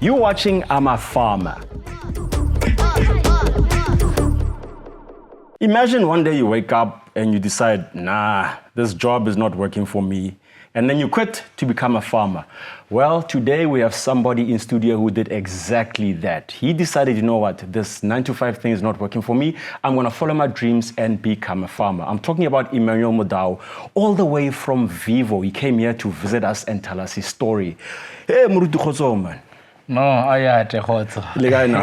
You're watching I'm a Farmer. Imagine one day you wake up and you decide, nah, this job is not working for me. And then you quit to become a farmer. Well, today we have somebody in studio who did exactly that. He decided, you know what, this 9-to-5 thing is not working for me. I'm gonna follow my dreams and become a farmer. I'm talking about Emmanuel Modua, all the way from Vivo. He came here to visit us and tell us his story. Hey, Murutu Khotso, man. No,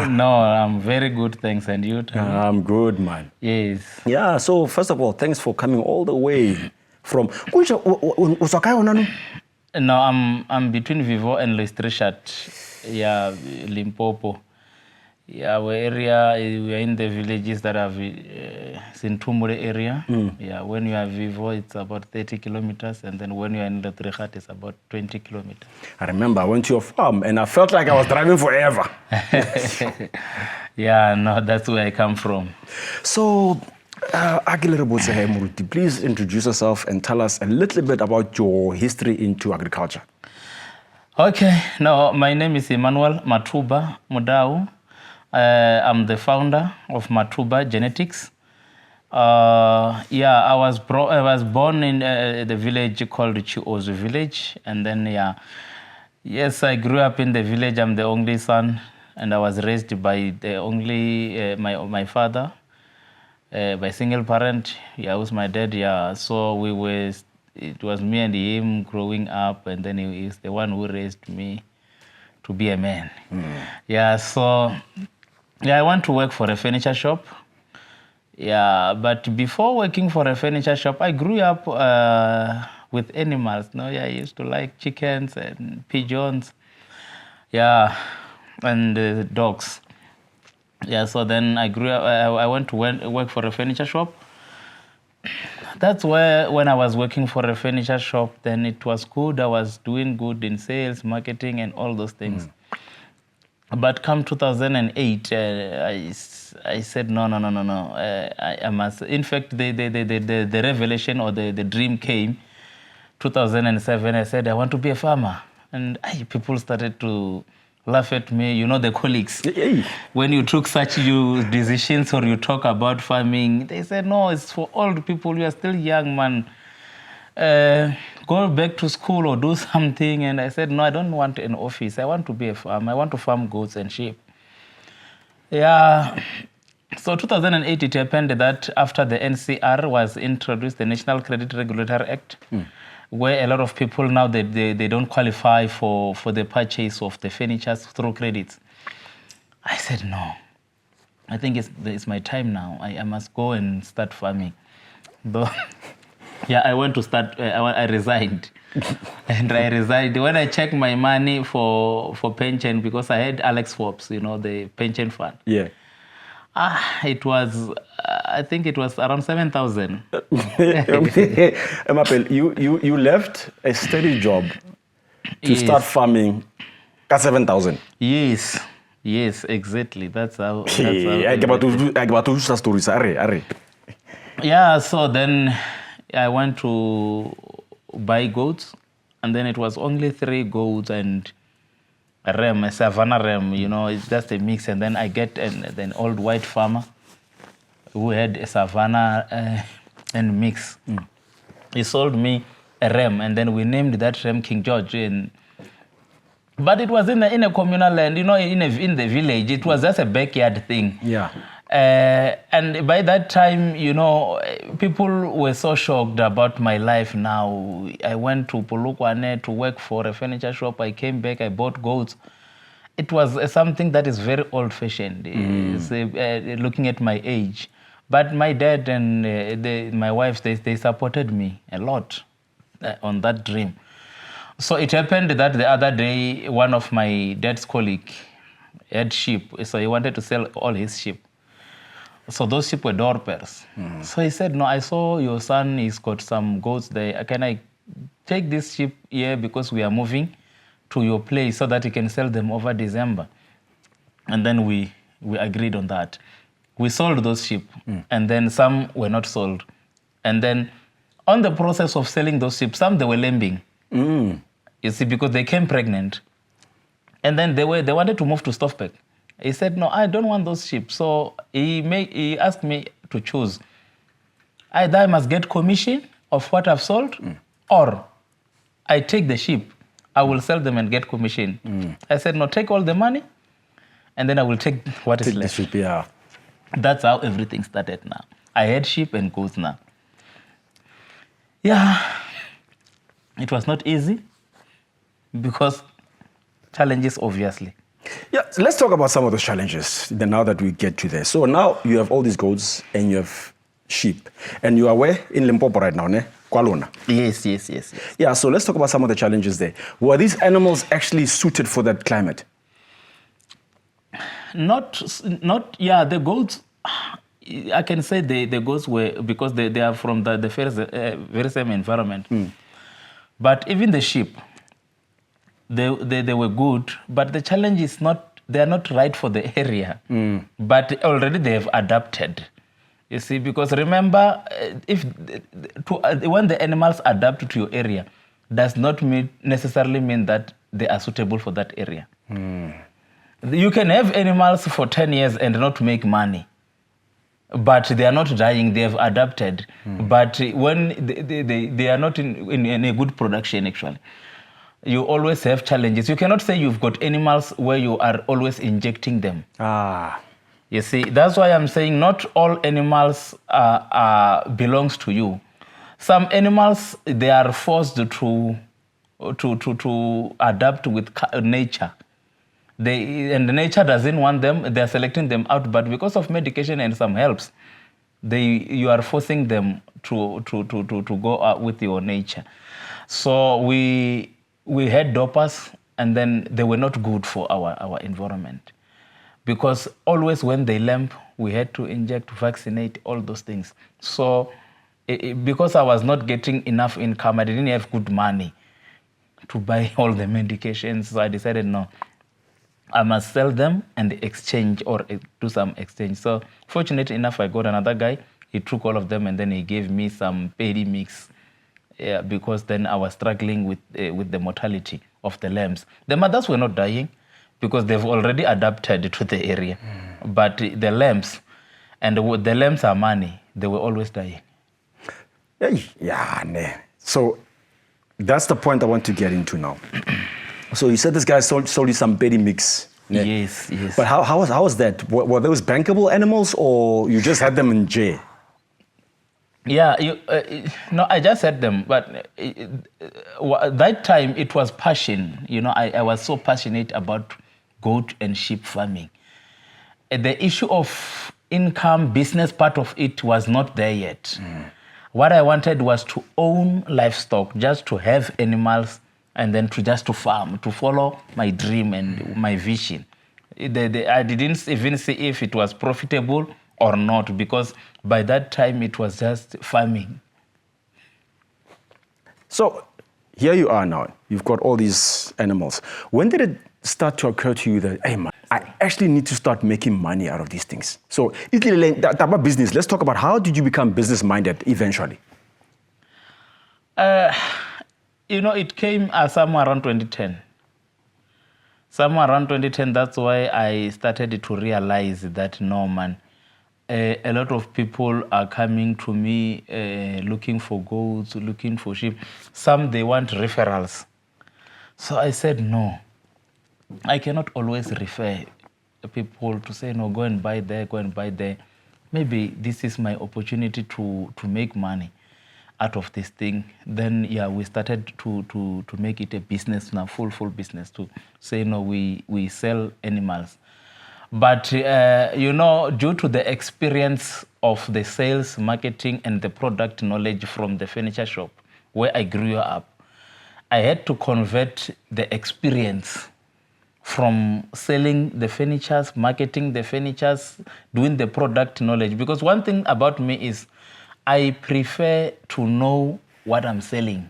no, I'm very good, thanks. And you? I'm good, man. Yes. Yeah, so first of all, thanks for coming all the way from... No, I'm between Vivo and Lestrichat. Yeah, Limpopo. Yeah, our area, we are in the villages that are Sintumure area. Yeah, when you are Vivo, it's about 30 kilometers. And then when you are in Lestrichat, it's about 20 kilometers. I remember I went to your farm and I felt like I was driving forever. Yeah, no, that's where I come from. So, please introduce yourself and tell us a little bit about your history into agriculture. Okay, no, my name is Emmanuel Mathuba Mudau. I'm the founder of Mathuba Genetics. I was born in the village called Chiozu village, and then yes, I grew up in the village. I'm the only son, and I was raised by the only my father. By single parent, yeah, was my dad, yeah. So it was me and him growing up, and then he is the one who raised me to be a man. Yeah, so, yeah, I went to work for a furniture shop. Yeah, but before working for a furniture shop, I grew up with animals. No, yeah, I used to like chickens and pigeons, yeah, and dogs. Yeah, so then I grew up, I went to work for a furniture shop. That's where, when I was working for a furniture shop, then it was good. I was doing good in sales, marketing, and all those things. But come 2008, I said, no. I must, in fact, the revelation or the dream came 2007. I said, I want to be a farmer. And people started to laugh at me, you know, the colleagues. Hey. When you took such decisions or you talk about farming, they said, no, it's for old people. You are still young, man. Go back to school or do something. And I said, no, I don't want an office. I want to be a farmer. I want to farm goats and sheep. Yeah. So 2008, it happened that after the NCR was introduced, the National Credit Regulatory Act, where a lot of people now, they don't qualify for the purchase of the furniture through credits. I said, no, I think it's my time now. I must go and start farming. Though, yeah, I went to start, I resigned. And I resigned. When I checked my money for pension, because I had Alex Forbes, you know, the pension fund. Yeah. It was, I think it was around 7,000. You left a steady job to start farming at 7,000. Yes, exactly. That's how. Yeah, so then I went to buy goats, and then it was only 3 goats and a savannah ram, you know, it's just a mix. And then I get an old white farmer who had a savannah and mix. He sold me a ram, and then we named that ram King George. But it was in a communal land, you know, in the village. It was just a backyard thing. Yeah. And by that time, you know, people were so shocked about my life now. I went to Polokwane to work for a furniture shop. I came back, I bought goats. It was something that is very old-fashioned, looking at my age. But my dad and my wife, they supported me a lot on that dream. So it happened that the other day, one of my dad's colleagues had sheep. So he wanted to sell all his sheep. So those sheep were door pairs. So he said, no, I saw your son, he's got some goats there. Can I take this sheep here because we are moving to your place so that you can sell them over December? And then we agreed on that. We sold those sheep, and then some were not sold. And then on the process of selling those sheep, some they were lambing. You see, because they came pregnant. And then they wanted to move to Stoffbeck. He said, no, I don't want those sheep. So he asked me to choose. Either I must get commission of what I've sold, or I take the sheep, I will sell them and get commission. I said, no, take all the money, and then I will take what is left. The sheep, yeah. That's how everything started now. I had sheep and goats now. Yeah, it was not easy because challenges, obviously. Yeah, so let's talk about some of those challenges then now that we get to there. So now you have all these goats and you have sheep, and you are where? In Limpopo right now, ne? Kwalona. Yes. Yeah, so let's talk about some of the challenges there. Were these animals actually suited for that climate? Not. Yeah, the goats. I can say the goats were, because they are from the very same environment. But even the sheep, they were good. But the challenge is they are not right for the area. But already they have adapted. You see, because remember, when the animals adapt to your area, does not necessarily mean that they are suitable for that area. You can have animals for 10 years and not make money, but they are not dying, they have adapted. But when they are not in a good production, actually, you always have challenges. You cannot say you've got animals where you are always injecting them. You see, that's why I'm saying not all animals belongs to you. Some animals, they are forced to adapt with nature. And nature doesn't want them, they're selecting them out, but because of medication and some helps, you are forcing them to go out with your nature. So we had dopers, and then they were not good for our environment. Because always when they lamp, we had to inject, vaccinate, all those things. So because I was not getting enough income, I didn't have good money to buy all the medications. So I decided, no, I must sell them and exchange or do some exchange. So fortunately enough, I got another guy. He took all of them and then he gave me some paddy mix. Yeah, because then I was struggling with the mortality of the lambs. The mothers were not dying, because they've already adapted to the area. But the lambs, and the lambs are money, they were always dying. Yeah. So that's the point I want to get into now. So you said this guy sold you some paddy mix. Ne? Yes. But how was that? Were those bankable animals, or you just had them in jail? Yeah, no, I just had them, but that time it was passion. I was so passionate about goat and sheep farming. The issue of income, business part of it was not there yet. What I wanted was to own livestock, just to have animals, and then to farm, to follow my dream and my vision. I didn't even see if it was profitable or not, because by that time it was just farming. So here you are now. You've got all these animals. When did it start to occur to you that, hey man, I actually need to start making money out of these things? So about business, let's talk about how did you become business-minded eventually? It came somewhere around 2010. Somewhere around 2010, that's why I started to realize that, no man, a lot of people are coming to me looking for goats, looking for sheep. Some, they want referrals. So I said, no, I cannot always refer people to say, no, go and buy there, go and buy there. Maybe this is my opportunity to make money out of this thing. Then, yeah, we started to make it a business now, full business, to say, no, we sell animals. But, due to the experience of the sales, marketing, and the product knowledge from the furniture shop where I grew up, I had to convert the experience from selling the furnitures, marketing the furnitures, doing the product knowledge. Because one thing about me is I prefer to know what I'm selling.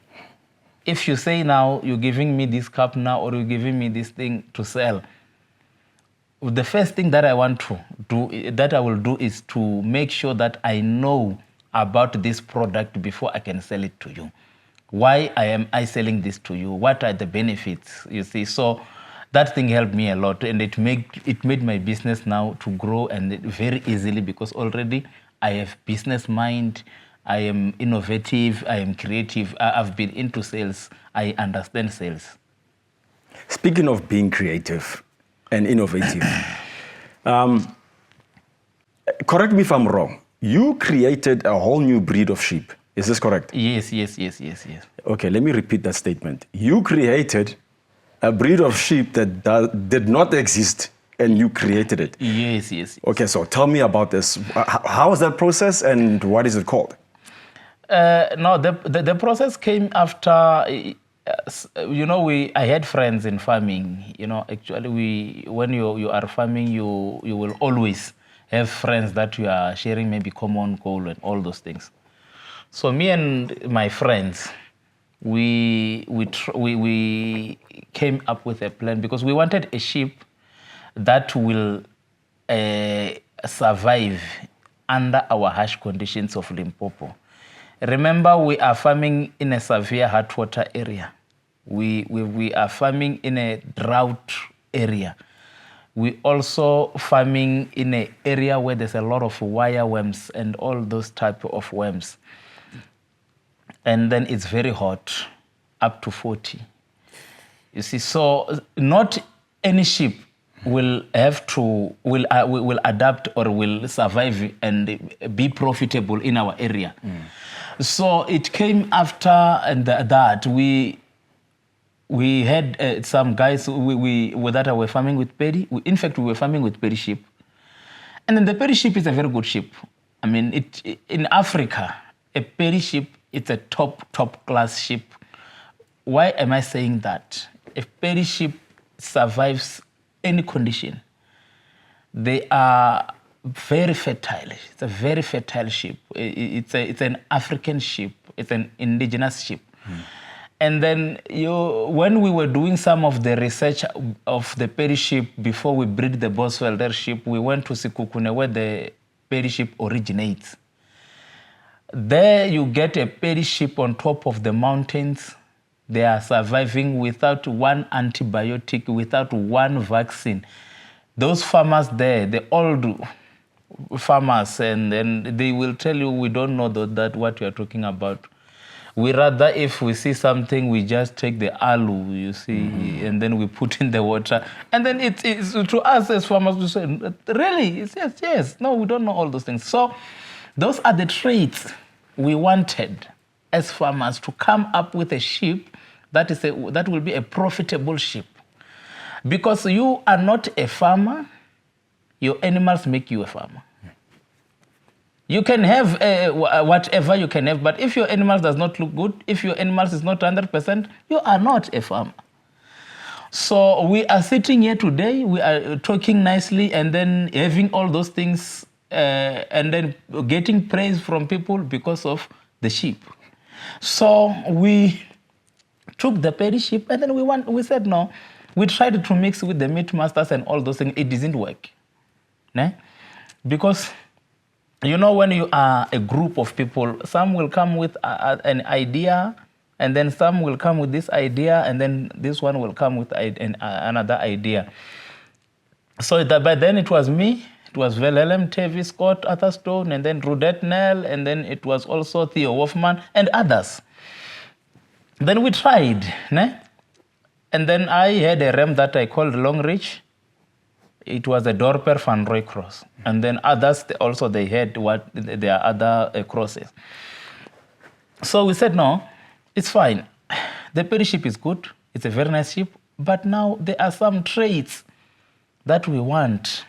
If you say now, you're giving me this cup now, or you're giving me this thing to sell, the first thing that I want to do, that I will do, is to make sure that I know about this product before I can sell it to you. Why am I selling this to you? What are the benefits? You see, so that thing helped me a lot, and it made my business now to grow and very easily, because already I have business mind, I am innovative, I am creative, I've been into sales, I understand sales. Speaking of being creative and innovative, correct me if I'm wrong, you created a whole new breed of sheep. Is this correct? Yes. Okay, let me repeat that statement. You created a breed of sheep that did not exist, and you created it. Yes. Okay, so tell me about this. How was that process, and what is it called? No, the process came after, I had friends in farming. Actually, when you are farming, you will always have friends that you are sharing maybe common goal and all those things. So me and my friends, we came up with a plan, because we wanted a sheep that will survive under our harsh conditions of Limpopo. Remember, we are farming in a severe hot water area. We are farming in a drought area. We also farming in an area where there's a lot of wire worms and all those type of worms. And then it's very hot, up to 40. You see, so not any sheep will adapt or will survive and be profitable in our area. So it came after that we had some guys that were farming with Peri. In fact, we were farming with Peri sheep. And then the Peri sheep is a very good sheep. I mean, in Africa, a Peri sheep, it's a top class sheep. Why am I saying that? A Peri sheep survives any condition. They are very fertile. It's a very fertile sheep. It's an African sheep. It's an indigenous sheep. And then when we were doing some of the research of the Peri sheep before we breed the Bosvelder sheep, we went to Sikukune, where the Peri sheep originates. There you get a Peri sheep on top of the mountains. They are surviving without one antibiotic, without one vaccine. Those farmers there, the old farmers, and then they will tell you, we don't know that what you are talking about. We rather, if we see something, we just take the alu, you see, and then we put in the water. And then it's to us as farmers, we say, really? Yes. No, we don't know all those things. So those are the traits we wanted as farmers, to come up with a sheep that will be a profitable sheep. Because you are not a farmer, your animals make you a farmer. You can have whatever you can have, but if your animals does not look good, if your animals is not 100%, you are not a farmer. So we are sitting here today, we are talking nicely, and then having all those things, and then getting praise from people because of the sheep. So we took the Peri sheep, and then we said no. We tried to mix with the meat masters and all those things. It didn't work. Ne? Because when you are a group of people, some will come with an idea, and then some will come with this idea, and then this one will come with another idea. So by then it was me, it was Velelem, Tevi, Scott, Atherstone, and then Rudette Nell, and then it was also Theo Wolfman and others. Then we tried, ne? And then I had a ram that I called Longreach. It was a Dorper Van Roy cross. And then others also, they had their other crosses. So we said, no, it's fine. The Peri sheep is good. It's a very nice sheep. But now there are some traits that we want.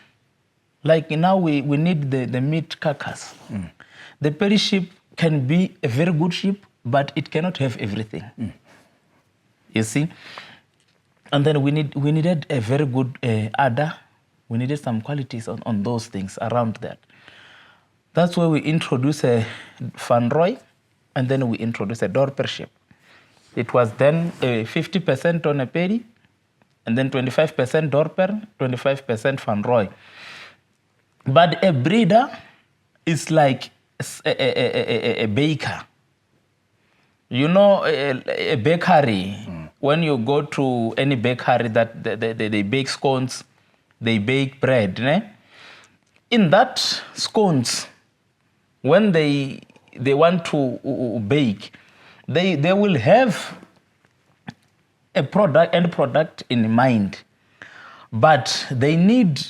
Like now we need the meat carcass. The Peri sheep can be a very good sheep, but it cannot have everything. You see? And then we needed a very good udder. We needed some qualities on those things around that. That's where we introduced a Van Roy, and then we introduced a Dorper sheep. It was then 50% on a Peri, and then 25% Dorper, 25% Van Roy. But a breeder is like a baker. A bakery, when you go to any bakery that they bake scones, they bake bread, né? In that scones, when they want to bake, they will have a end product in mind, but they need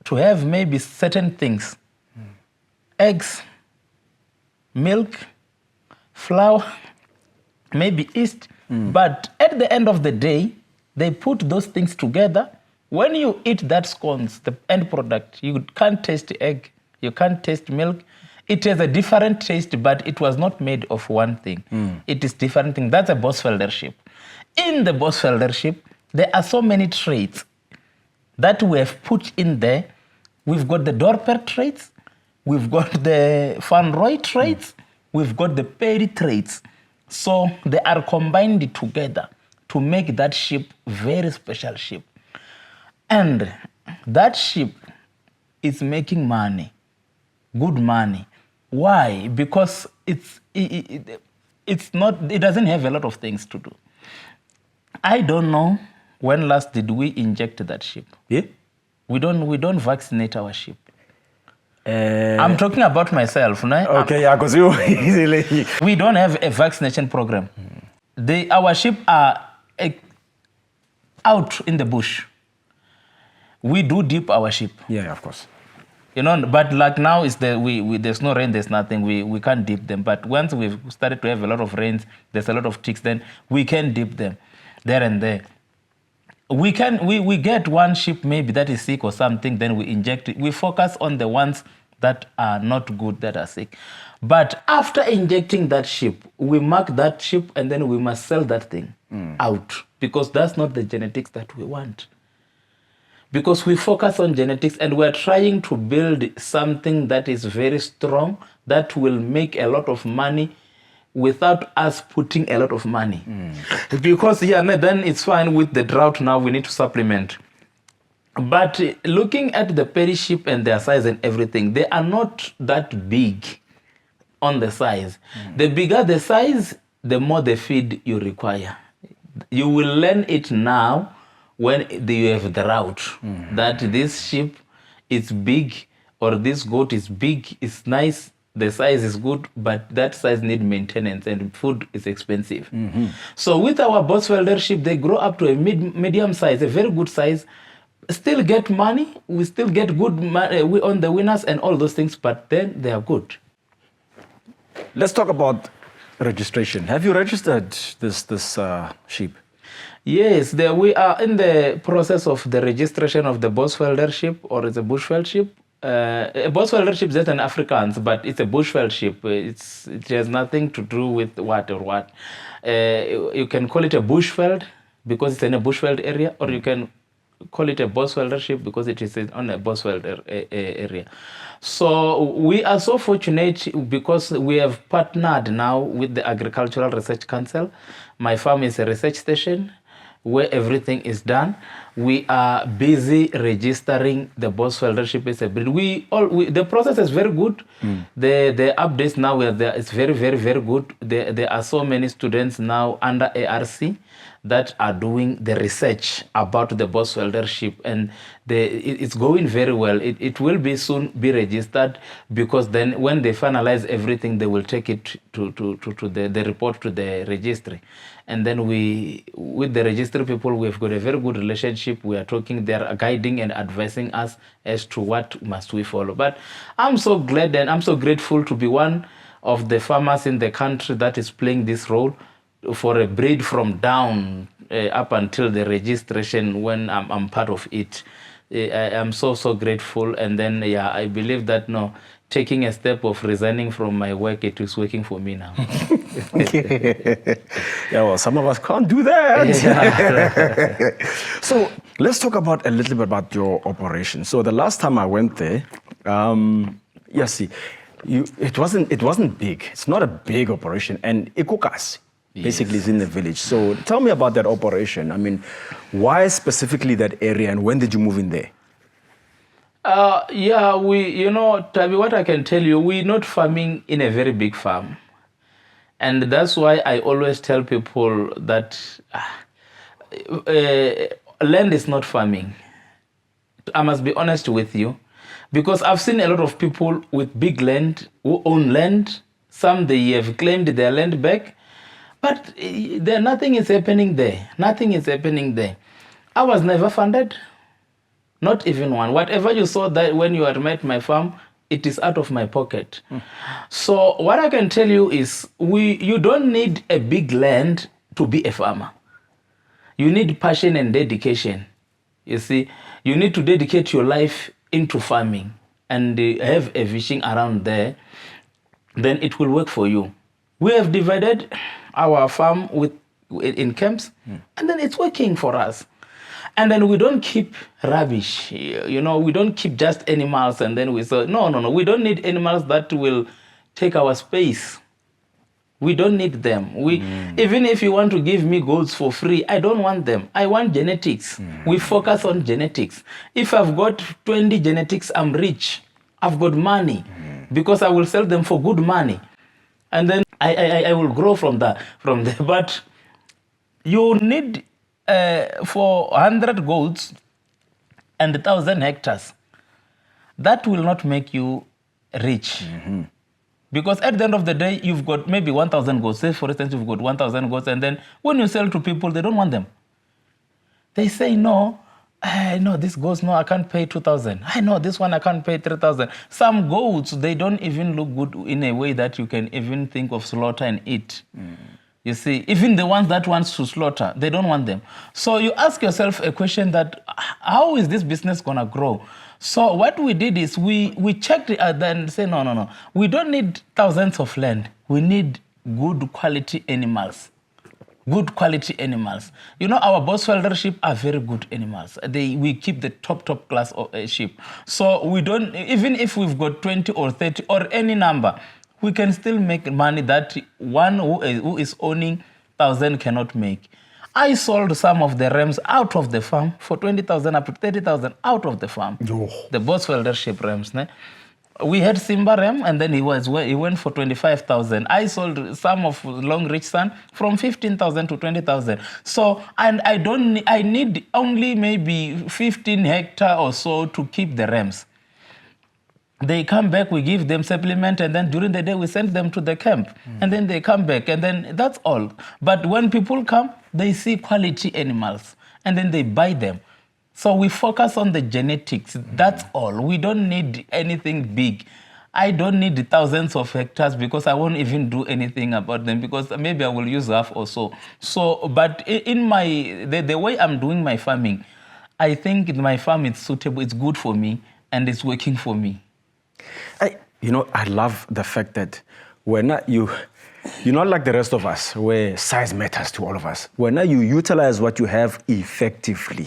to have maybe certain things: eggs, milk, flour, maybe yeast. But at the end of the day, they put those things together. When you eat that scones, the end product, you can't taste egg, you can't taste milk. It has a different taste, but it was not made of one thing. It is different thing. That's a Bosveldership. In the Bosveldership, there are so many traits that we have put in there. We've got the Dorper traits, we've got the Van Roy traits, we've got the Perry traits. So they are combined together to make that sheep very special sheep. And that sheep is making money, good money. Why? Because it doesn't have a lot of things to do. I don't know when last did we inject that sheep. Yeah? We don't vaccinate our sheep. I'm talking about myself, no? Okay, yeah, because you we don't have a vaccination program. Our sheep are out in the bush. We do dip our sheep. Yeah, of course. You know, but like now there's no rain, there's nothing, we can't dip them. But once we've started to have a lot of rains, there's a lot of ticks, then we can dip them there and there. We get one sheep maybe that is sick or something, then we inject it. We focus on the ones that are not good, that are sick. But after injecting that sheep, we mark that sheep and then we must sell that thing out, because that's not the genetics that we want. Because we focus on genetics and we're trying to build something that is very strong, that will make a lot of money without us putting a lot of money. Because then it's fine with the drought now, we need to supplement. But looking at the Perry sheep and their size and everything, they are not that big on the size. The bigger the size, the more the feed you require. You will learn it now when you have the route, that this sheep is big or this goat is big, it's nice, the size is good, but that size needs maintenance and food is expensive. So with our Bosvelder sheep, they grow up to a medium size, a very good size, still get money, we still get good money, we own the winners and all those things, but then they are good. Let's talk about registration. Have you registered this sheep? Yes, we are in the process of the registration of the Bosvelder sheep, or it's a Bushveld sheep. A Bosvelder sheep is just an Afrikaans, but it's a Bushveld sheep. It has nothing to do with what or what. You can call it a Bushveld because it's in a Bushveld area, or you can call it a Bosvelder sheep because it is on a Bosvelder area. So we are so fortunate because we have partnered now with the Agricultural Research Council. My farm is a research station where everything is done. We are busy registering the Bosvelder sheep as a breed. The process is very good. The updates now it's very, very, very good. There are so many students now under ARC that are doing the research about the Bosvelder sheep, and it's going very well. It will soon be registered, because then when they finalize everything, they will take it to the report to the registry. And then with the registry people, we've got a very good relationship. We are talking, they are guiding and advising us as to what must we follow. But I'm so glad and I'm so grateful to be one of the farmers in the country that is playing this role for a breed from down up until the registration, when I'm part of it. I'm so grateful. And then, I believe that taking a step of resigning from my work, it is working for me now. Well, some of us can't do that. So let's talk about a little bit about your operation. So the last time I went there, it wasn't big. It's not a big operation, and Ikukas basically is in the village. So tell me about that operation. I mean, why specifically that area, and when did you move in there? Tabi, what I can tell you, we're not farming in a very big farm. And that's why I always tell people that land is not farming. I must be honest with you, because I've seen a lot of people with big land who own land. Some they have claimed their land back, but nothing is happening there. Nothing is happening there. I was never funded, not even one. Whatever you saw that when you had met my farm, it is out of my pocket. So what I can tell you is, you don't need a big land to be a farmer. You need passion and dedication. You see, you need to dedicate your life into farming and have a vision around there. Then it will work for you. We have divided our farm in camps, and then it's working for us. And then we don't keep rubbish. We don't keep just animals and then we say, no. We don't need animals that will take our space. We don't need them. Even if you want to give me goats for free, I don't want them. I want genetics. We focus on genetics. If I've got 20 genetics, I'm rich. I've got money because I will sell them for good money. And then I will grow from there. But you need for 100 goats and 1,000 hectares. That will not make you rich. Because at the end of the day, you've got maybe 1,000 goats. Say, for instance, you've got 1,000 goats, and then when you sell to people, they don't want them. They say, no, this goats, no, I can't pay 2,000. I know this one, I can't pay 3,000. Some goats, they don't even look good in a way that you can even think of slaughter and eat. You see, even the ones that wants to slaughter, they don't want them. So you ask yourself a question that, how is this business going to grow? So what we did is we checked it and then say, no. We don't need thousands of land. We need good quality animals. Good quality animals. Our Bosvelder sheep are very good animals. We keep the top class of sheep. So we don't, even if we've got 20 or 30 or any number, we can still make money that one who is owning 1,000 cannot make. I sold some of the rams out of the farm for 20,000 up to 30,000 out of the farm. The Bosvelder sheep rams. We had Simba ram, and then he went for 25,000. I sold some of Long Rich Sun from 15,000 to 20,000. So, and I need only maybe 15 hectares or so to keep the rams. They come back, we give them supplement, and then during the day we send them to the camp. And then they come back, and then that's all. But when people come, they see quality animals, and then they buy them. So we focus on the genetics. That's all. We don't need anything big. I don't need thousands of hectares because I won't even do anything about them, because maybe I will use half or so. So, but in the way I'm doing my farming, I think my farm is suitable, it's good for me, and it's working for me. I love the fact that you're not like the rest of us, where size matters to all of us. You utilize what you have effectively.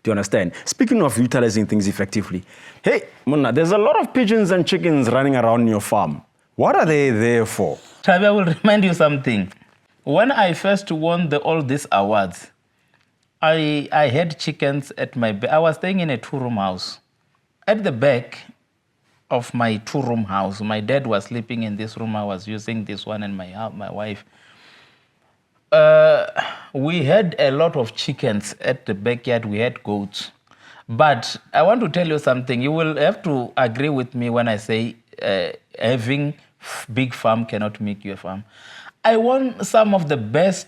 Do you understand? Speaking of utilizing things effectively, hey, Muna, there's a lot of pigeons and chickens running around your farm. What are they there for? Tabi, I will remind you something. When I first won all these awards, I had chickens at my back. I was staying in a 2-room house. At the back of my 2-room house, my dad was sleeping in this room. I was using this one, and my wife. We had a lot of chickens at the backyard. We had goats. But I want to tell you something. You will have to agree with me when I say having big farm cannot make you a farm. I won some of the best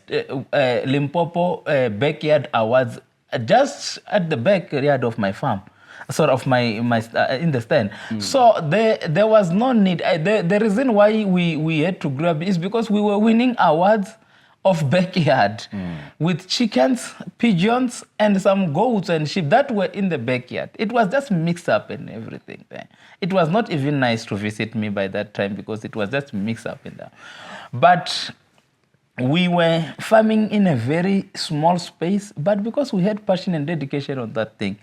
Limpopo backyard awards just at the backyard of my farm. Sort of my in the stand. So there was no need. The reason why we had to grab is because we were winning awards of backyard with chickens, pigeons, and some goats and sheep that were in the backyard. It was just mixed up and everything there. It was not even nice to visit me by that time because it was just mixed up in there. But we were farming in a very small space, but because we had passion and dedication on that thing.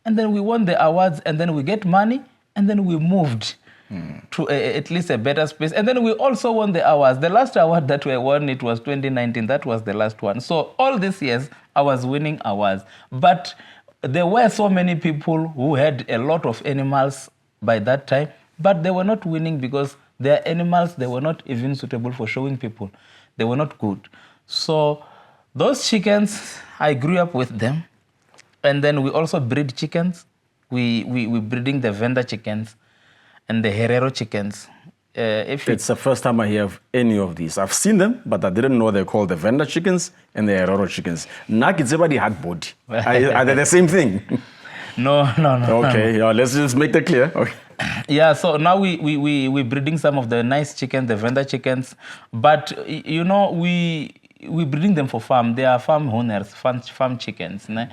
And then we won the awards, and then we get money, and then we moved to at least a better space. And then we also won the awards. The last award that we won, it was 2019. That was the last one. So all these years, I was winning awards. But there were so many people who had a lot of animals by that time, but they were not winning because their animals, they were not even suitable for showing people. They were not good. So Those chickens, I grew up with them. And then we also breed chickens. We breeding the vendor chickens and the Herero chickens. It's the first time I hear of any of these. I've seen them, but I didn't know they're called the vendor chickens and the Herero chickens. It's everybody hard body. Are they the same thing? No. Okay, yeah, let's just make that clear. Okay. Yeah, so now we breeding some of the nice chickens, the vendor chickens. But, you know, we breeding them for farm. They are farm owners, farm chickens. Ne?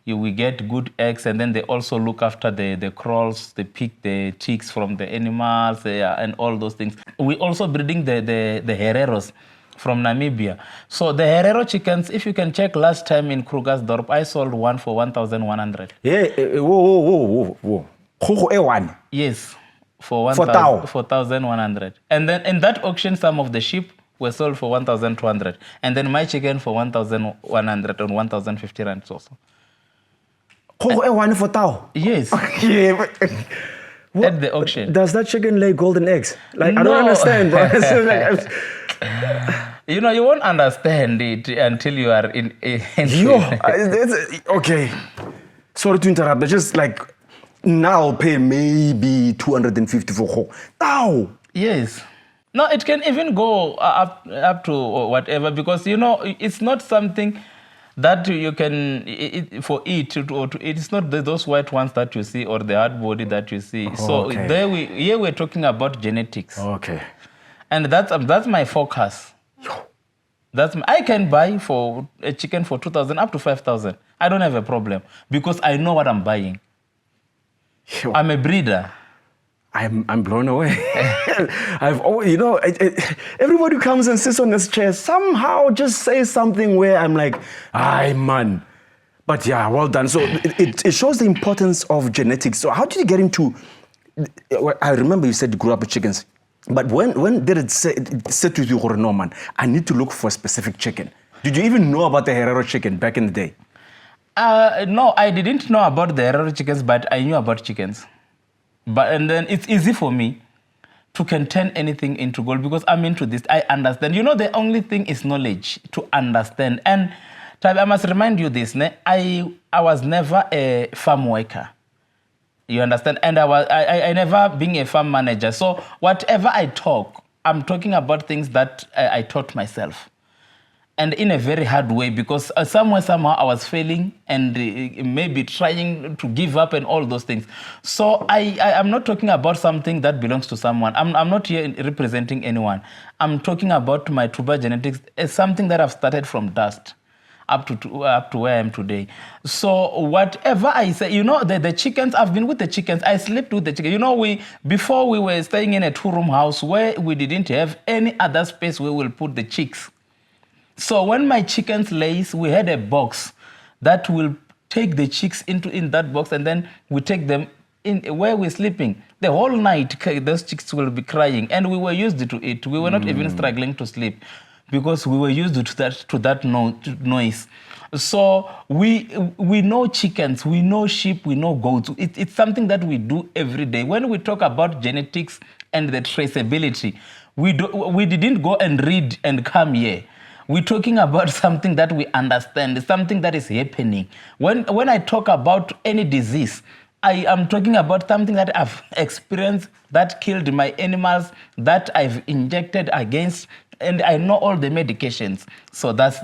We get good eggs, and then they also look after the crawls, they pick the chicks from the animals, and all those things. We also breeding the Hereros from Namibia. So the Herero chickens, if you can check last time in Krugersdorp, I sold one for 1,100. Yeah, whoa. A1. Yes, for 1,100. And then in that auction, some of the sheep were sold for 1,200. And then my chicken for 1,100 and 1,050 rands also. A1 for Tao? Yes. Yeah. At the auction. Does that chicken lay golden eggs? Like, No. I don't understand, bro. You know, you won't understand it until you are in Okay. Sorry to interrupt, but just like, now I'll pay maybe 250 for whole. Now. Yes. No, it can even go up to whatever, because, you know, it's not something that you can for it to it's not those white ones that you see or the hard body that you see. So okay. we're talking about genetics. Okay. And that's my focus. I can buy for a chicken for 2,000 up to 5,000. I don't have a problem because I know what I'm buying. I'm a breeder. I'm blown away. I've always, you know, everybody who comes and sits on this chair somehow just says something where I'm like, aye, man. But yeah, well done. So it shows the importance of genetics. So how did you get into, I remember you said you grew up with chickens, but when did it say to you, no man, I need to look for a specific chicken? Did you even know about the Herero chicken back in the day? No, I didn't know about the Herero chickens, but I knew about chickens. And then it's easy for me to can turn anything into gold because I'm into this. I understand. You know, the only thing is knowledge to understand. And I must remind you this. I was never a farm worker. You understand? And I never being a farm manager. So whatever I talk, I'm talking about things that I taught myself. And in a very hard way, because somehow I was failing and maybe trying to give up and all those things. So I'm not talking about something that belongs to someone. I'm not here representing anyone. I'm talking about Mathuba Genetics as something that I've started from dust up to where I am today. So whatever I say, you know, the chickens, I've been with the chickens. I slept with the chickens. You know, before we were staying in a 2-room house where we didn't have any other space where we'll put the chicks. So when my chickens lays, we had a box that will take the chicks in that box, and then we take them in where we're sleeping. The whole night, those chicks will be crying, and we were used to it. We were not even struggling to sleep because we were used to that noise. So we know chickens, we know sheep, we know goats. It's something that we do every day. When we talk about genetics and the traceability, we didn't go and read and come here. We're talking about something that we understand, something that is happening. When I talk about any disease, I am talking about something that I've experienced, that killed my animals, that I've injected against, and I know all the medications. So that's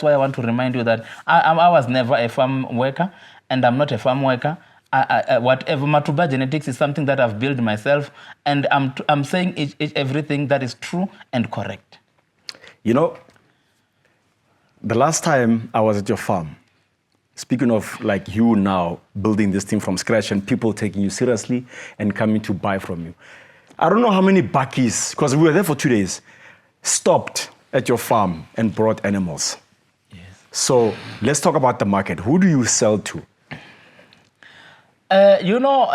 why I want to remind you that I was never a farm worker, and I'm not a farm worker. Whatever Mathuba Genetics is something that I've built myself, and I'm saying everything that is true and correct. You know, the last time I was at your farm, speaking of like you now building this thing from scratch and people taking you seriously and coming to buy from you, I don't know how many bakkies, because we were there for 2 days, stopped at your farm and brought animals. Yes. So let's talk about the market. Who do you sell to? You know,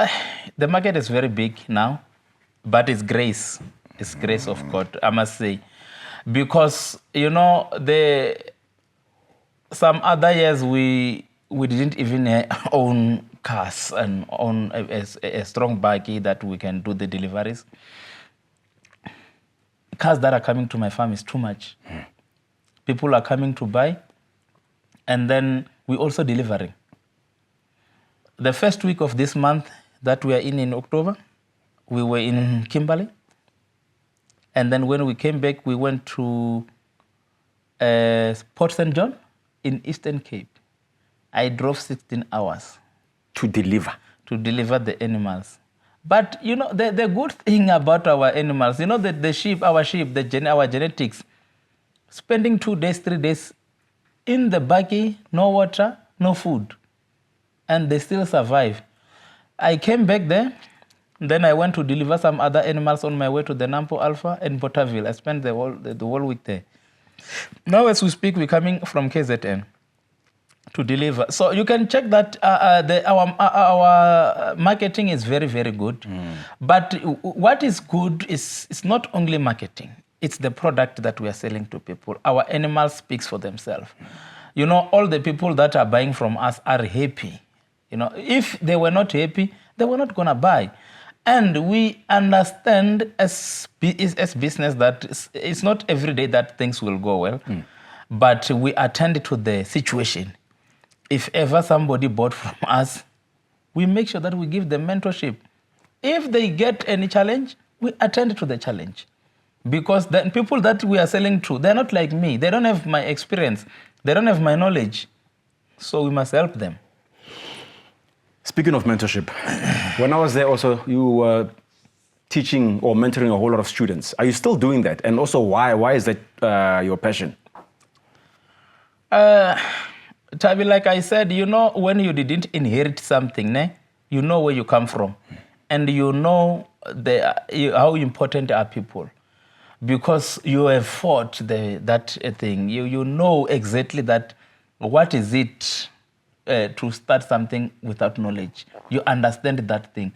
the market is very big now, but it's grace. It's grace of God, I must say. Because, you know, some other years we didn't even own cars and own a strong bakkie that we can do the deliveries. Cars that are coming to my farm is too much. People are coming to buy, And then we also delivering. The first week of this month that we are in October, we were in Kimberley. And then when we came back, we went to Port St. John in Eastern Cape. I drove 16 hours. To deliver? To deliver the animals. But, you know, the good thing about our animals, you know, the sheep, our genetics, spending 2 days, 3 days in the buggy, no water, no food. And they still survive. I came back there. Then I went to deliver some other animals on my way to the Nampo Alpha and Botterville. I spent the whole week there. Now as we speak, we're coming from KZN to deliver. So you can check that our marketing is very, very good. But what is good is it's not only marketing. It's the product that we are selling to people. Our animal speaks for themselves. You know, all the people that are buying from us are happy. You know, if they were not happy, they were not going to buy. And we understand as business that it's not every day that things will go well, but we attend to the situation. If ever somebody bought from us, we make sure that we give them mentorship. If they get any challenge, we attend to the challenge. Because the people that we are selling to, they're not like me. They don't have my experience. They don't have my knowledge. So we must help them. Speaking of mentorship, when I was there also, you were teaching or mentoring a whole lot of students. Are you still doing that? And also, why? Why is that your passion? Tabi, like I said, you know, when you didn't inherit something, you know where you come from. And you know how important are people. Because you have fought that thing. You know exactly that what is it to start something without knowledge. You understand that thing.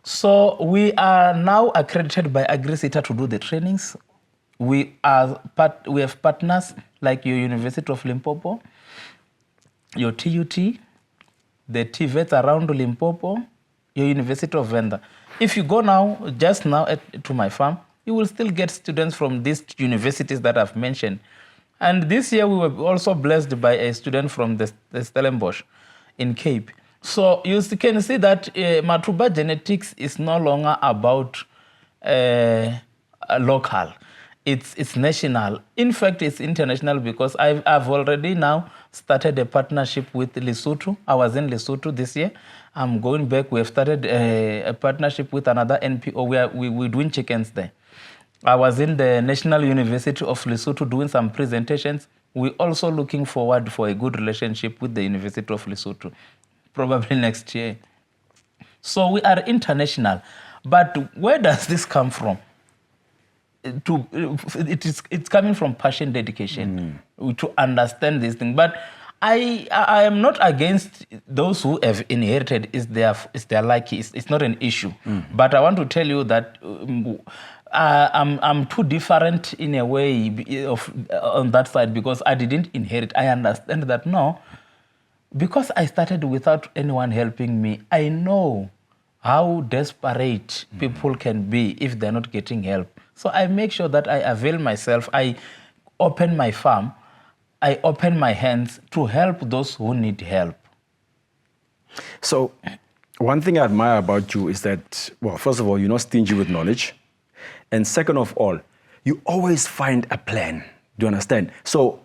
So we are now accredited by AgriSeta to do the trainings. We have partners like your University of Limpopo, your TUT, the TVETs around Limpopo, your University of Venda. If you go now, just now to my farm, you will still get students from these universities that I've mentioned. And this year we were also blessed by a student from the Stellenbosch in Cape. So you can see that Mathuba Genetics is no longer about local. It's national. In fact, it's international because I've already now started a partnership with Lesotho. I was in Lesotho this year. I'm going back. We have started a partnership with another NPO where we're doing chickens there. I was in the National University of Lesotho doing some presentations. We're also looking forward for a good relationship with the University of Lesotho, probably next year. So we are international. But where does this come from? It's coming from passion, dedication, to understand this thing. But I am not against those who have inherited. It's their lucky. It's not an issue. But I want to tell you that I'm too different in a way on that side because I didn't inherit. I understand that because I started without anyone helping me. I know how desperate people can be if they're not getting help. So I make sure that I avail myself. I open my farm. I open my hands to help those who need help. So one thing I admire about you is that, well, first of all, you're not stingy with knowledge. And second of all, you always find a plan. Do you understand? So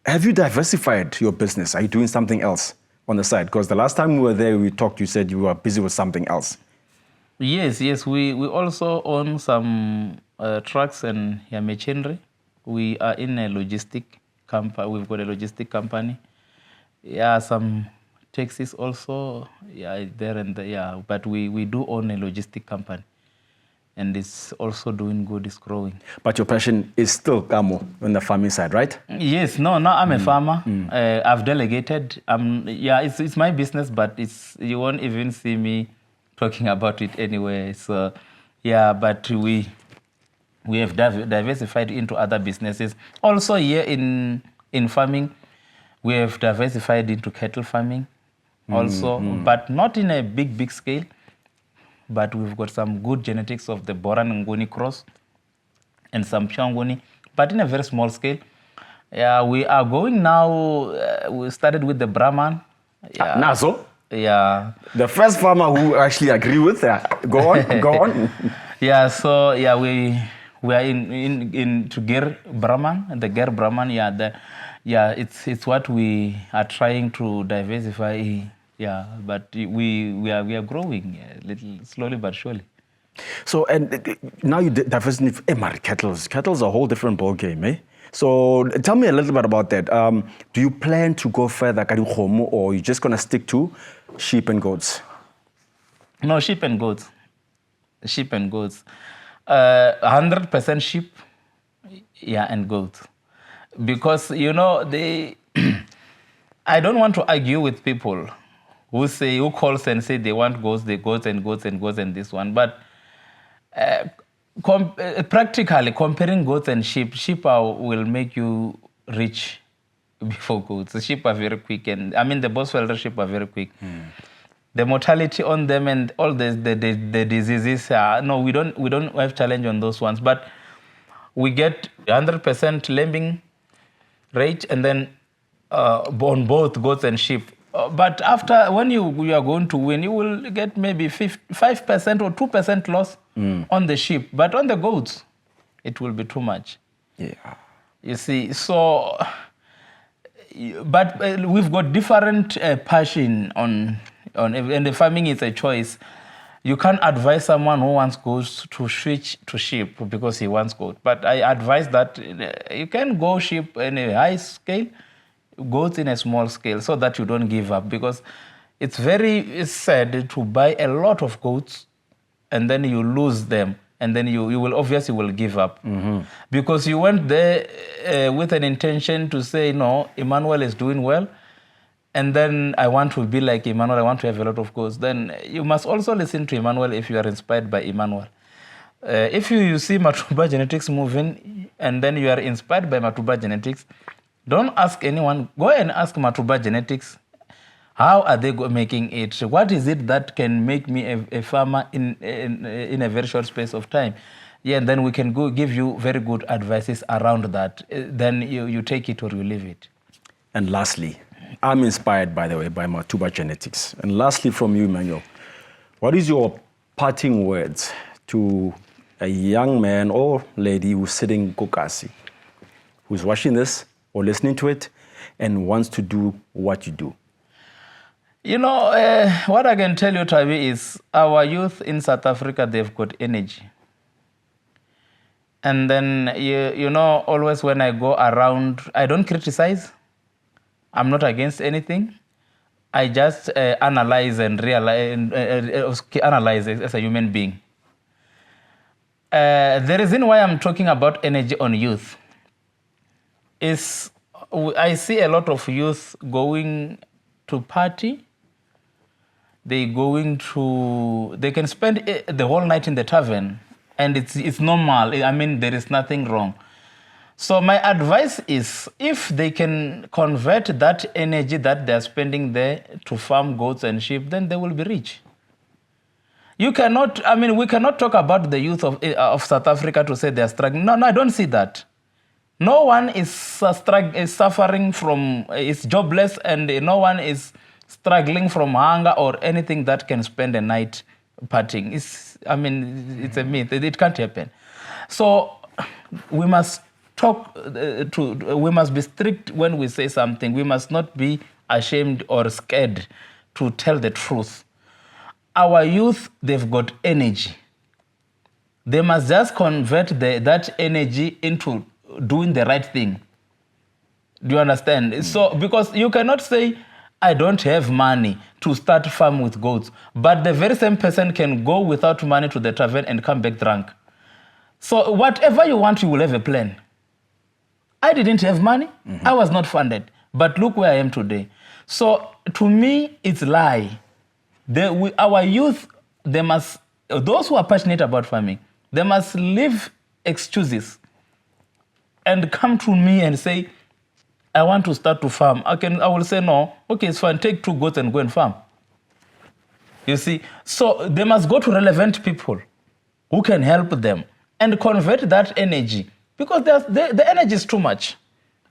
have you diversified your business? Are you doing something else on the side? Because the last time we were there, we talked, you said you were busy with something else. Yes. We also own some trucks and machinery. We are in a logistic company. We've got a logistic company. Yeah, some taxis also. Yeah, there and there. Yeah, but we do own a logistic company. And it's also doing good, it's growing. But your passion is still Kamo on the farming side, right? Yes, now I'm a farmer. I've delegated. It's my business, but you won't even see me talking about it anyway. So, yeah, but we have diversified into other businesses. Also here in farming, we have diversified into cattle farming also, but not in a big scale. But we've got some good genetics of the Boran Nguni cross and some Pure Nguni, but in a very small scale. Yeah, we are going now. We started with the Brahman. Yeah. Nazo, Yeah. the first farmer who actually agree with that. Go on, go on. Yeah, so yeah, we are in to Ger Brahman, the Ger Brahman. Yeah, it's what we are trying to diversify. Yeah, but we are growing a little slowly but surely. So, and now you diversify kettles. Kettle's a whole different ball game, eh? So tell me a little bit about that. Do you plan to go further, or you just gonna stick to sheep and goats? No, sheep and goats. Sheep and goats. 100% sheep, yeah, and goats. Because, they... I don't want to argue with people who calls and say they want goats, and this one. But practically comparing goats and sheep will make you rich before goats. The sheep are very quick, and the Bosvelder sheep are very quick. The mortality on them and all the diseases. No, we don't have challenge on those ones, but we get 100% lambing rate, and then on both goats and sheep. But after, when you are going to win, you will get maybe 5% or 2% loss on the sheep. But on the goats, it will be too much. Yeah. You see, so... But we've got different passion on, and the farming is a choice. You can't advise someone who wants goats to switch to sheep because he wants goat. But I advise that you can go sheep in a high scale, goats in a small scale, so that you don't give up. Because it's sad to buy a lot of goats and then you lose them, and then you will obviously will give up. Because you went there with an intention to say, no, Emmanuel is doing well, and then I want to be like Emmanuel, I want to have a lot of goats. Then you must also listen to Emmanuel if you are inspired by Emmanuel. If you see Mathuba Genetics moving and then you are inspired by Mathuba Genetics, don't ask anyone. Go and ask Mathuba Genetics. How are they making it? What is it that can make me a farmer in a very short space of time? Yeah, and then we can go give you very good advices around that. Then you take it or you leave it. And lastly, I'm inspired, by the way, by Mathuba Genetics. And lastly, from you, Emmanuel, what is your parting words to a young man or lady who's sitting Kokasi, who's watching this or listening to it and wants to do what you do? What I can tell you, Tavi, is our youth in South Africa, they've got energy. And then, always when I go around, I don't criticize. I'm not against anything. I just analyze and analyze as a human being. The reason why I'm talking about energy on youth is I see a lot of youth going to party. They can spend the whole night in the tavern, and it's normal. There is nothing wrong. So my advice is, if they can convert that energy that they're spending there to farm goats and sheep, then they will be rich. We cannot talk about the youth of South Africa to say they're struggling. No, I don't see that. No one is suffering is jobless, and no one is struggling from hunger or anything that can spend a night partying. It's a myth. It can't happen. So we must we must be strict when we say something. We must not be ashamed or scared to tell the truth. Our youth, they've got energy. They must just convert that energy into doing the right thing. Do you understand? So, because you cannot say, I don't have money to start farm with goats, but the very same person can go without money to the tavern and come back drunk. So whatever you want, you will have a plan. I didn't have money. I was not funded. But look where I am today. So to me, it's lie. Our youth, those who are passionate about farming, they must leave excuses and come to me and say, I want to start to farm. I will say, no, okay, it's fine, take 2 goats and go and farm. You see, so they must go to relevant people who can help them and convert that energy, because the energy is too much.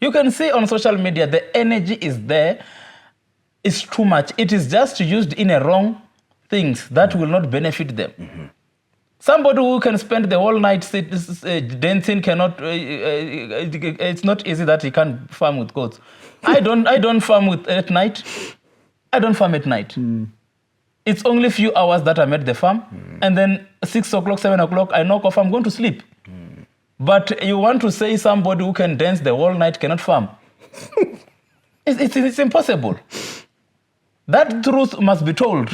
You can see on social media, the energy is there. It's too much. It is just used in a wrong things that will not benefit them. Somebody who can spend the whole night dancing cannot. It's not easy that he can farm with goats. I don't farm at night. I don't farm at night. It's only a few hours that I'm at the farm, and then 6 o'clock, 7 o'clock, I knock off. I'm going to sleep. But you want to say somebody who can dance the whole night cannot farm? It's impossible. That truth must be told.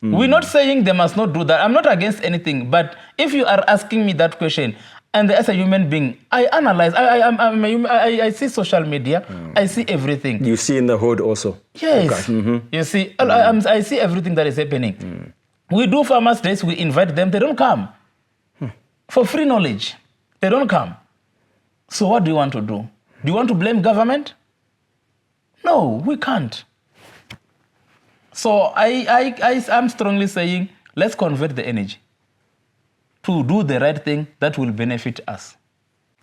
We're not saying they must not do that. I'm not against anything. But if you are asking me that question, and as a human being, I analyze. I see social media. I see everything. You see in the hood also. Yes. Okay. You see, I see everything that is happening. We do farmers' days. We invite them. They don't come. For free knowledge, they don't come. So what do you want to do? Do you want to blame government? No, we can't. So I'm strongly saying, let's convert the energy to do the right thing that will benefit us.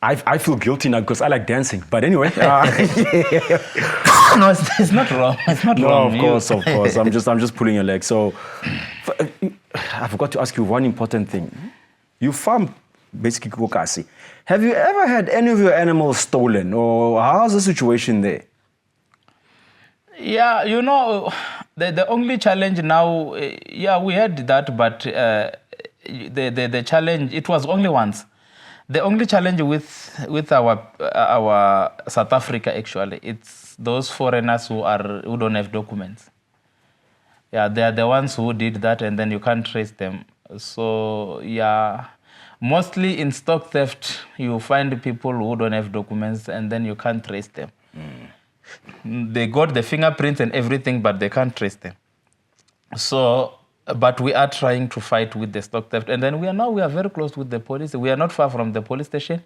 I feel guilty now because I like dancing. But anyway. No, it's not wrong. It's not wrong. Of course. I'm just pulling your leg. So I forgot to ask you one important thing. You farm basically kokasi. Have you ever had any of your animals stolen? Or how's the situation there? Yeah, the only challenge now, we had that, but the challenge, it was only once. The only challenge with our South Africa, actually, it's those foreigners who don't have documents. Yeah, they are the ones who did that, and then you can't trace them. So, mostly in stock theft, you find people who don't have documents, and then you can't trace them. They got the fingerprints and everything, but they can't trace them. So, but we are trying to fight with the stock theft. And then we are very close with the police. We are not far from the police station.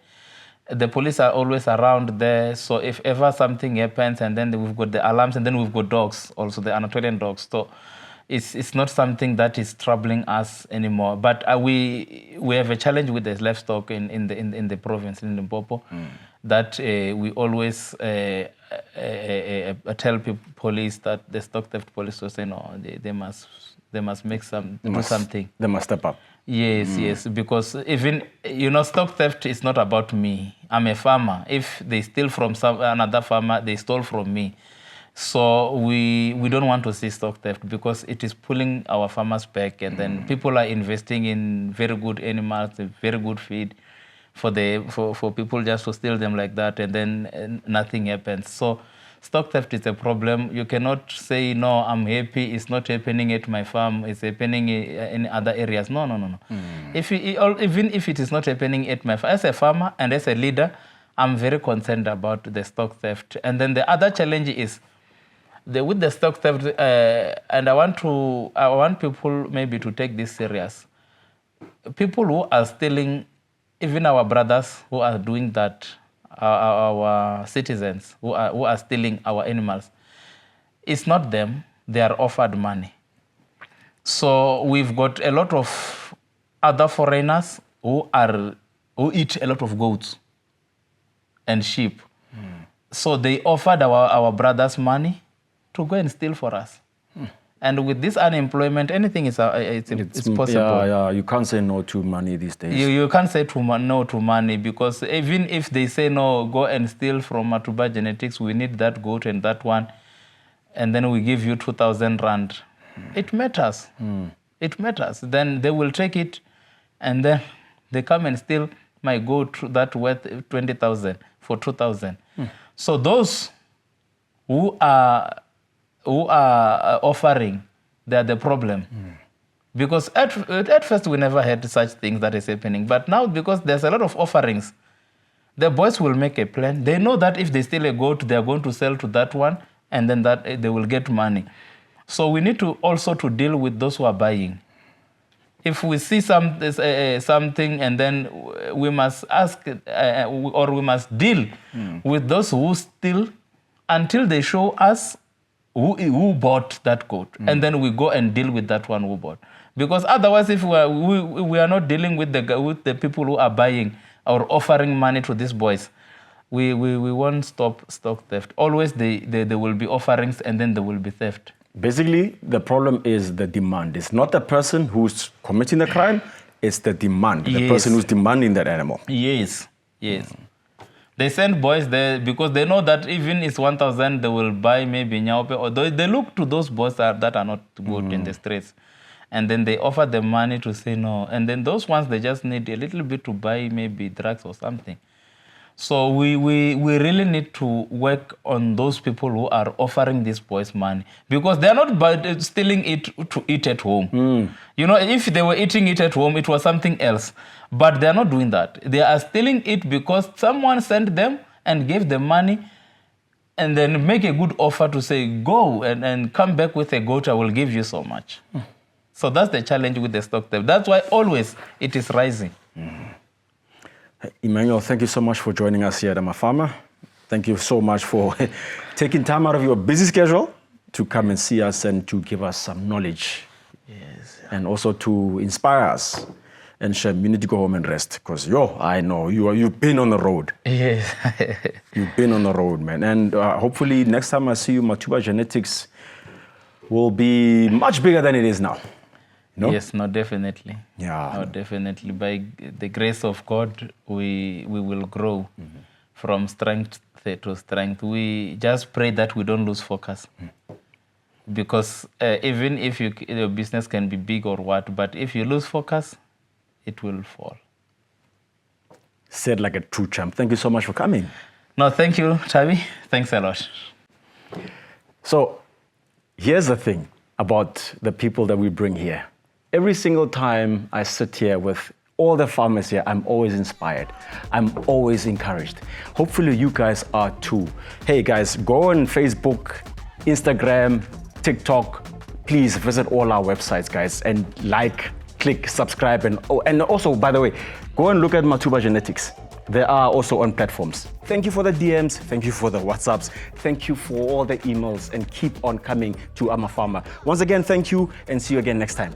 The police are always around there. So if ever something happens, and then we've got the alarms, and then we've got dogs, also the Anatolian dogs. So it's not something that is troubling us anymore. But we have a challenge with the livestock in the province, in Limpopo, that we always tell police that the stock theft police will say no, they must make do something. They must step up. Yes, because even stock theft is not about me. I'm a farmer. If they steal from another farmer, they stole from me. So we don't want to see stock theft because it is pulling our farmers back, and then people are investing in very good animals, very good feed, for people just to steal them like that, and then nothing happens. So stock theft is a problem. You cannot say, no, I'm happy, it's not happening at my farm, it's happening in other areas. No. Even if it is not happening at my farm, as a farmer and as a leader, I'm very concerned about the stock theft. And then the other challenge is with the stock theft, and I want people maybe to take this serious. People who are stealing, even our brothers who are doing that, our citizens who are stealing our animals, it's not them. They are offered money. So we've got a lot of other foreigners who eat a lot of goats and sheep. So they offered our brothers money to go and steal for us. And with this unemployment, anything is possible. Yeah, you can't say no to money these days. You can't say no to money, because even if they say no, go and steal from Mathuba Genetics, we need that goat and that one, and then we give you 2,000 rand. It matters. It matters. Then they will take it, and then they come and steal my goat that worth 20,000 for 2,000. So those who are offering, they are the problem. Because at first we never had such things that is happening. But now, because there's a lot of offerings, the boys will make a plan. They know that if they steal a goat, they are going to sell to that one, and then that they will get money. So we need to also to deal with those who are buying. If we see something, and then we must ask, or we must deal with those who steal until they show us who bought that goat, and then we go and deal with that one who bought. Because otherwise, if we are not dealing with the people who are buying or offering money to these boys, we won't stop stock theft. Always there will be offerings and then there will be theft. Basically, the problem is the demand. It's not the person who's committing the crime, it's the demand, the person who's demanding that animal. Yes. They send boys there because they know that even it's 1,000, they will buy maybe nyaupe, or they look to those boys that are not good in the streets. And then they offer them money to say no. And then those ones, they just need a little bit to buy maybe drugs or something. So we really need to work on those people who are offering these boys money, because they're not stealing it to eat at home. You know, if they were eating it at home, it was something else. But they're not doing that. They are stealing it because someone sent them and gave them money and then make a good offer to say, go and come back with a goat, I will give you so much. So that's the challenge with the stock theft. That's why always it is rising. Emmanuel, thank you so much for joining us here at Fama. Thank you so much for taking time out of your busy schedule to come and see us and to give us some knowledge. Yes. And also to inspire us. And Shem, you need to go home and rest, because I know you've been on the road. Yes. You've been on the road, man. And hopefully next time I see you, Mathuba Genetics will be much bigger than it is now. No? Yes, no, definitely. Yeah. No, definitely. By the grace of God, we will grow from strength to strength. We just pray that we don't lose focus. Because even if your business can be big or what, but if you lose focus, it will fall. Said like a true champ. Thank you so much for coming. No, thank you, Chavi. Thanks a lot. So here's the thing about the people that we bring here. Every single time I sit here with all the farmers here, I'm always inspired. I'm always encouraged. Hopefully you guys are too. Hey guys, go on Facebook, Instagram, TikTok. Please visit all our websites, guys, and click, subscribe, and also, by the way, go and look at Mathuba Genetics. They are also on platforms. Thank you for the DMs. Thank you for the WhatsApps. Thank you for all the emails, and keep on coming to Fama. Once again, thank you, and see you again next time.